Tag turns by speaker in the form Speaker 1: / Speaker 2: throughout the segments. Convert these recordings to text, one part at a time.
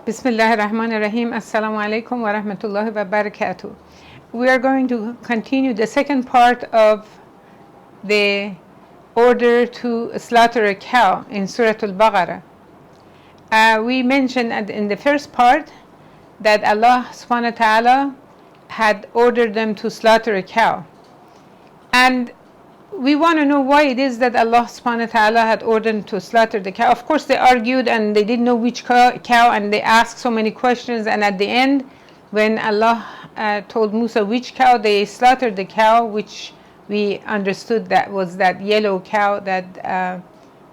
Speaker 1: Bismillah ar-Rahman ar-Rahim. Assalamu alaikum wa rahmatullahi wa barakatuh. We are going to continue the second part of the order to slaughter a cow in Surah Al-Baqarah. We mentioned in the first part that Allah subhanahu wa ta'ala had ordered them to slaughter a cow. And we want to know why it is that Allah subhanahu wa ta'ala had ordered them to slaughter the cow. Of course, they argued and they didn't know which cow, and they asked so many questions. And at the end, when Allah told Musa which cow, they slaughtered the cow, which we understood that was that yellow cow that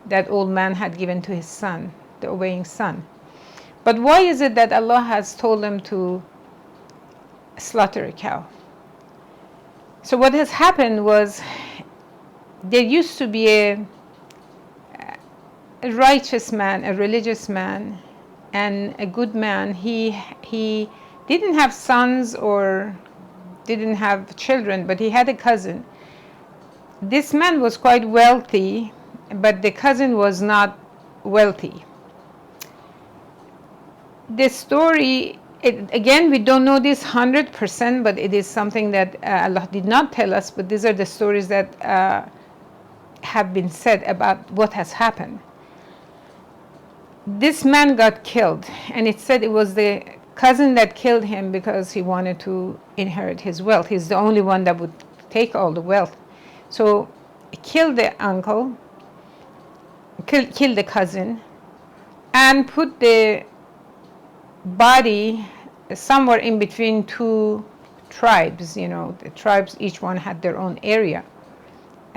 Speaker 1: that old man had given to his son, the obeying son. But why is it that Allah has told them to slaughter a cow? So what has happened was, there used to be a righteous man, a religious man, and a good man. He didn't have sons or didn't have children, but he had a cousin. This man was quite wealthy, but the cousin was not wealthy. The story, again, we don't know this 100%, but it is something that Allah did not tell us, but these are the stories that have been said about what has happened. This man got killed, and it said it was the cousin that killed him because he wanted to inherit his wealth. He's the only one that would take all the wealth. So he killed the uncle, killed the cousin, and put the body somewhere in between two tribes. You know, the tribes, each one had their own area.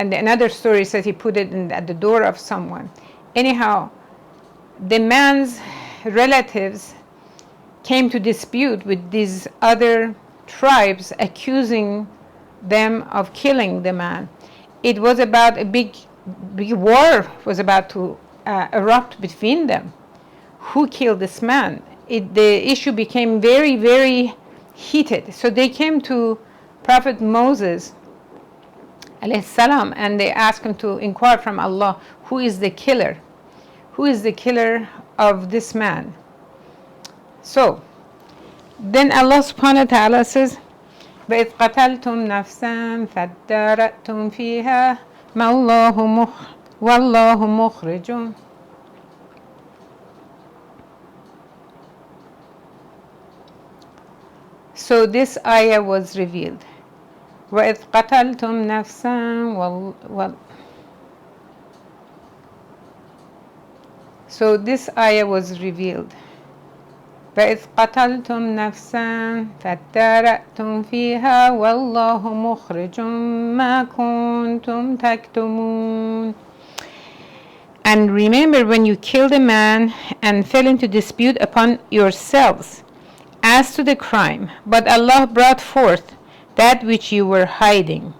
Speaker 1: And another story says he put it at the door of someone. Anyhow, the man's relatives came to dispute with these other tribes, accusing them of killing the man. It was about a big war was about to erupt between them. Who killed this man? The issue became very, very heated. So they came to Prophet Moses alayhi salam, and they asked him to inquire from Allah, who is the killer? Who is the killer of this man? So then Allah subhanahu wa ta'ala says, وَإِذْ قَتَلْتُمْ نَفْسًا فَادَّارَأْتُمْ فِيهَا وَاللَّهُ مُخْرِجٌ. So this ayah was revealed. وَإِذْ قَتَلْتُمْ نَفْسًا So this ayah was revealed. وَإِذْ قَتَلْتُمْ نَفْسًا فَادَّارَأْتُمْ فِيهَا وَاللَّهُ مُخْرِجٌ مَا كُنْتُمْ تَكْتُمُونَ. And remember when you killed a man and fell into dispute upon yourselves as to the crime, but Allah brought forth that which you were hiding.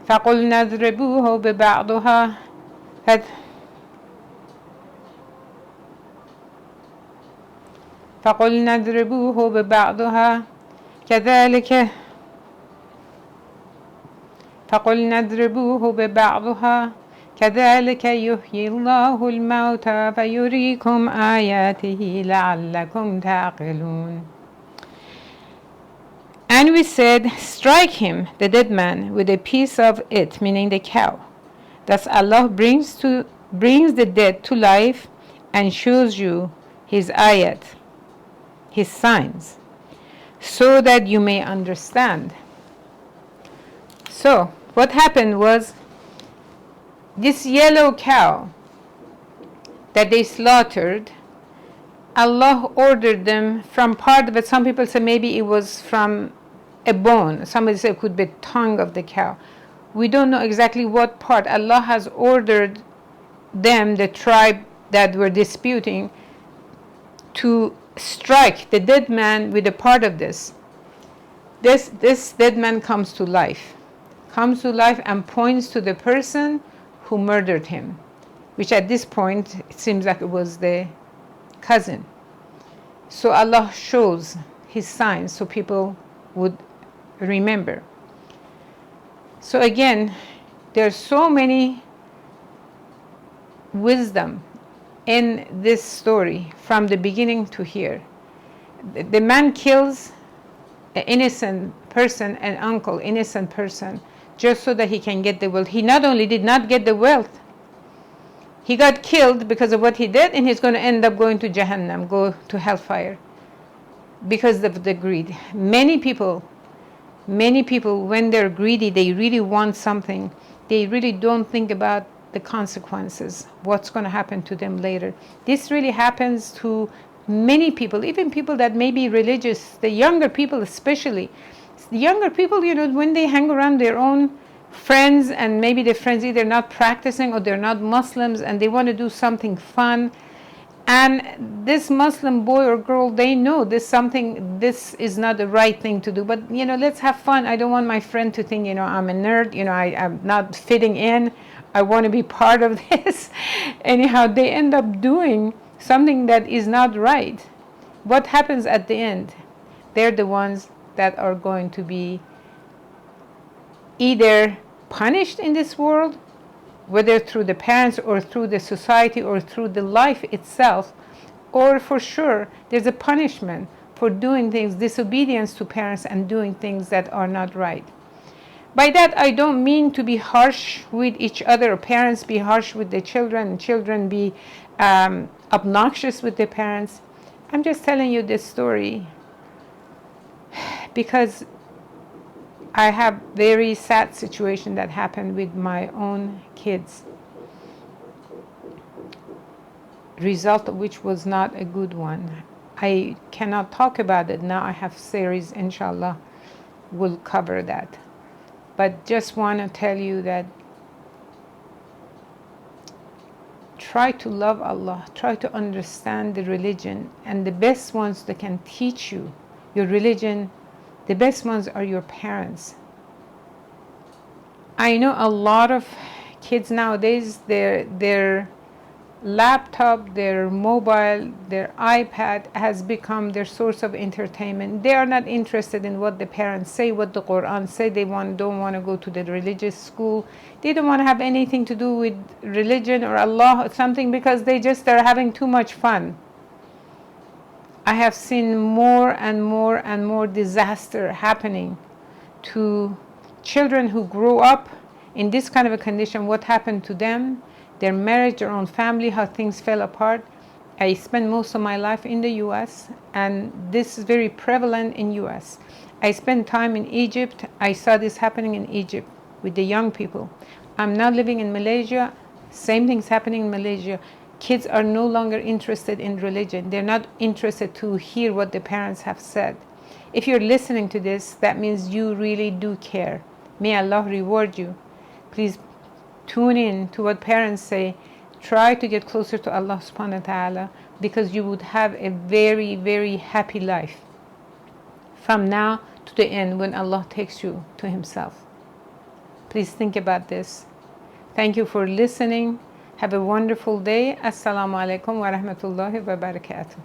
Speaker 1: فَقُلْنَا اضْرِبُوهُ بِبَعْضِهَا فَقُلْنَا اضْرِبُوهُ بِبَعْضِهَا كَذَلِكَ يُحْيِي اللَّهُ الْمَوْتَى فَيُرِيكُمْ آيَاتِهِ لَعَلَّكُمْ تَعْقِلُونَ. And we said, strike him, the dead man, with a piece of it, meaning the cow. Thus Allah brings the dead to life and shows you his ayat, his signs, so that you may understand. So what happened was, this yellow cow that they slaughtered, Allah ordered them from part of it. Some people say maybe it was from a bone. Somebody said it could be tongue of the cow. We don't know exactly what part. Allah has ordered them, the tribe that were disputing, to strike the dead man with a part of this. This dead man comes to life and points to the person who murdered him, which at this point it seems like it was the cousin. So Allah shows his signs so people would remember. So again, there's so many wisdom in this story from the beginning to here. The man kills an innocent person, an uncle, innocent person, just so that he can get the wealth. He not only did not get the wealth, he got killed because of what he did, and he's going to end up going to Jahannam, go to hellfire, because of the greed. Many people, when they're greedy, they really want something. They really don't think about the consequences, what's going to happen to them later. This really happens to many people, even people that may be religious, the younger people especially. The younger people, when they hang around their own friends, and maybe the friends either not practicing or they're not Muslims, and they want to do something fun, and this Muslim boy or girl, they know this is not the right thing to do, but let's have fun. I don't want my friend to think I'm a nerd, I'm not fitting in, I want to be part of this. Anyhow, they end up doing something that is not right. What happens at the end? They're the ones that are going to be either punished in this world, whether through the parents or through the society or through the life itself, or for sure there's a punishment for doing things, disobedience to parents, and doing things that are not right. By that, I don't mean to be harsh with each other, or parents be harsh with their children, and children be obnoxious with their parents. I'm just telling you this story because I have very sad situation that happened with my own kids, result of which was not a good one. I cannot talk about it now. I have series, inshallah, will cover that. But just want to tell you that try to love Allah, try to understand the religion, and the best ones that can teach you your religion, the best ones are your parents. I know a lot of kids nowadays, their laptop, their mobile, their iPad has become their source of entertainment. They are not interested in what the parents say, what the Quran say. They don't want to go to the religious school. They don't want to have anything to do with religion or Allah or something, because they're having too much fun. I have seen more and more and more disaster happening to children who grow up in this kind of a condition. What happened to them, their marriage, their own family, how things fell apart. I spent most of my life in the US, and this is very prevalent in US. I spent time in Egypt. I saw this happening in Egypt with the young people. I'm now living in Malaysia. Same things happening in Malaysia. Kids are no longer interested in religion. They're not interested to hear what the parents have said. If you're listening to this, that means you really do care. May Allah reward you. Please tune in to what parents say. Try to get closer to Allah subhanahu wa ta'ala, because you would have a very, very happy life from now to the end when Allah takes you to Himself. Please think about this. Thank you for listening. Have a wonderful day. Assalamu alaikum wa rahmatullahi wa barakatuh.